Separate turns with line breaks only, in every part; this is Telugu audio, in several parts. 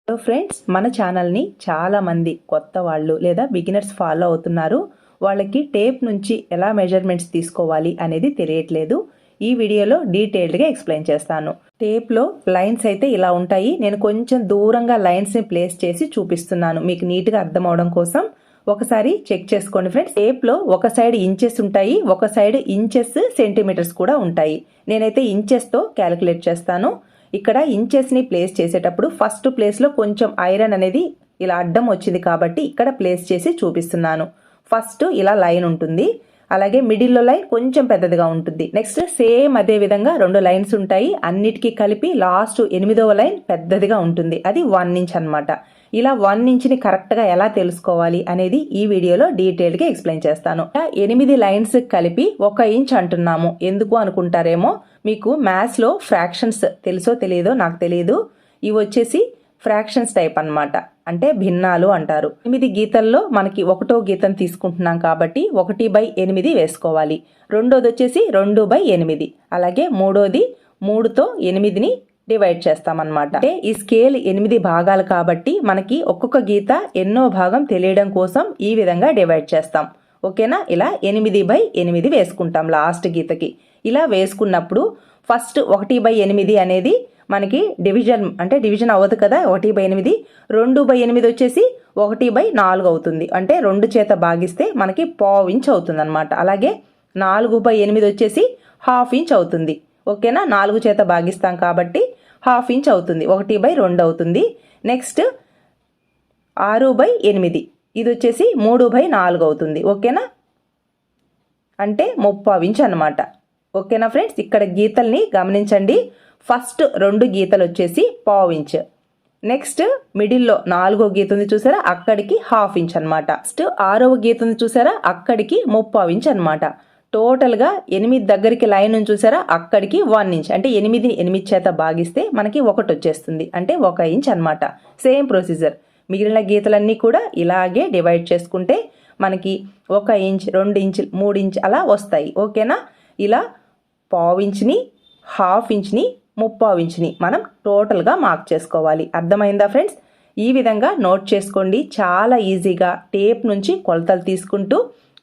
హలో ఫ్రెండ్స్, మన ఛానల్ని చాలామంది కొత్త వాళ్ళు లేదా బిగినర్స్ ఫాలో అవుతున్నారు. వాళ్ళకి టేప్ నుంచి ఎలా మెజర్మెంట్స్ తీసుకోవాలి అనేది తెలియట్లేదు. ఈ వీడియోలో డీటెయిల్డ్గా ఎక్స్ప్లెయిన్ చేస్తాను. టేప్లో లైన్స్ అయితే ఇలా ఉంటాయి. నేను కొంచెం దూరంగా లైన్స్ని ప్లేస్ చేసి చూపిస్తున్నాను మీకు నీట్గా అర్థం అవడం కోసం. ఒకసారి చెక్ చేసుకోండి ఫ్రెండ్స్. టేప్లో ఒక సైడ్ ఇంచెస్ ఉంటాయి, ఒక సైడ్ ఇంచెస్ సెంటీమీటర్స్ కూడా ఉంటాయి. నేనైతే ఇంచెస్తో క్యాలిక్యులేట్ చేస్తాను. ఇక్కడ ఇంచెస్ని ప్లేస్ చేసేటప్పుడు ఫస్ట్ ప్లేస్లో కొంచెం ఐరన్ అనేది ఇలా అడ్డం వచ్చింది కాబట్టి ఇక్కడ ప్లేస్ చేసి చూపిస్తున్నాను. ఫస్ట్ ఇలా లైన్ ఉంటుంది, అలాగే మిడిల్లో లైన్ కొంచెం పెద్దదిగా ఉంటుంది. నెక్స్ట్ సేమ్ అదే విధంగా 2 లైన్స్ ఉంటాయి. అన్నిటికీ కలిపి లాస్ట్ 8వ లైన్ పెద్దదిగా ఉంటుంది, అది 1 ఇంచ్ అనమాట. ఇలా 1 ఇంచ్ని కరెక్ట్గా ఎలా తెలుసుకోవాలి అనేది ఈ వీడియోలో డీటెయిల్గా ఎక్స్ప్లెయిన్ చేస్తాను. 8 లైన్స్ కలిపి 1 ఇంచ్ అంటున్నాము ఎందుకు అనుకుంటారేమో. మీకు మ్యాథ్స్లో ఫ్రాక్షన్స్ తెలుసో తెలియదో నాకు తెలియదు. ఇవి వచ్చేసి ఫ్రాక్షన్స్ టైప్ అన్నమాట, అంటే భిన్నాలు అంటారు. 8 గీతల్లో మనకి 1వ గీతం తీసుకుంటున్నాం కాబట్టి 1/8 వేసుకోవాలి. రెండోది వచ్చేసి 2/8, అలాగే మూడోది 3తో 8ని డివైడ్ చేస్తామన్నమాట. అంటే ఈ స్కేల్ 8 భాగాలు కాబట్టి మనకి ఒక్కొక్క గీత ఎన్నో భాగం తెలియడం కోసం ఈ విధంగా డివైడ్ చేస్తాం. ఓకేనా? ఇలా 8/8 వేసుకుంటాం లాస్ట్ గీతకి. ఇలా వేసుకున్నప్పుడు ఫస్ట్ 1/8 అనేది మనకి డివిజన్ అవ్వదు కదా. 1/8, 2/8 వచ్చేసి 1/4 అవుతుంది. అంటే 2 చేత భాగిస్తే మనకి 1/4 ఇంచ్ అవుతుంది అనమాట. అలాగే 4/8 వచ్చేసి 1/2 ఇంచ్ అవుతుంది. ఓకేనా? 4 చేత భాగిస్తాం కాబట్టి 1/2 ఇంచ్ అవుతుంది, 1/2 అవుతుంది. నెక్స్ట్ 6/8, ఇది వచ్చేసి 3/4 అవుతుంది. ఓకేనా? అంటే 3/4 ఇంచ్ అనమాట. ఓకేనా ఫ్రెండ్స్? ఇక్కడ గీతల్ని గమనించండి. ఫస్ట్ 2 గీతలు వచ్చేసి 1/4 ఇంచ్. నెక్స్ట్ మిడిల్లో 4వ గీత ఉంది చూసారా, అక్కడికి 1/2 ఇంచ్ అనమాట. నెక్స్ట్ 6వ గీత ఉంది చూసారా, అక్కడికి 3/4 ఇంచ్ అనమాట. టోటల్గా 8 దగ్గరికి లైన్ ఉంది చూసారా, అక్కడికి 1 ఇంచ్. అంటే 8ని 8 చేత భాగిస్తే మనకి 1 వచ్చేస్తుంది, అంటే 1 ఇంచ్ అనమాట. సేమ్ ప్రొసీజర్ మిగిలిన గీతలన్నీ కూడా ఇలాగే డివైడ్ చేసుకుంటే మనకి 1 ఇంచ్, 2 ఇంచ్, 3 ఇంచ్ అలా వస్తాయి. ఓకేనా? ఇలా 1/4 ఇంచ్ని, 1/2 ఇంచ్ని, 3/4 ఇంచ్ని మనం టోటల్గా మార్క్ చేసుకోవాలి. అర్థమైందా ఫ్రెండ్స్? ఈ విధంగా నోట్ చేసుకోండి. చాలా ఈజీగా టేప్ నుంచి కొలతలు తీసుకుంటూ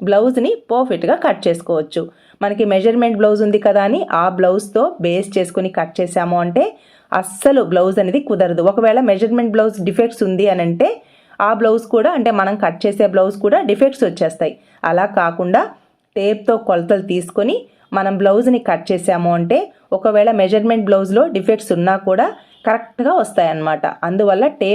బ్లౌజ్ని పర్ఫెక్ట్గా కట్ చేసుకోవచ్చు. మనకి మెజర్మెంట్ బ్లౌజ్ ఉంది కదా అని ఆ బ్లౌజ్తో బేస్ చేసుకుని కట్ చేసాము అంటే అస్సలు బ్లౌజ్ అనేది కుదరదు. ఒకవేళ మెజర్మెంట్ బ్లౌజ్ డిఫెక్ట్స్ ఉంది అని అంటే ఆ బ్లౌజ్ కూడా, అంటే మనం కట్ చేసే బ్లౌజ్ కూడా డిఫెక్ట్స్ వచ్చేస్తాయి. అలా కాకుండా టేప్తో కొలతలు తీసుకొని మనం బ్లౌజ్ని కట్ చేసాము అంటే ఒకవేళ మెజర్మెంట్ బ్లౌజ్లో డిఫెక్ట్స్ ఉన్నా కూడా కరెక్ట్గా వస్తాయన్నమాట. అందువల్ల టేప్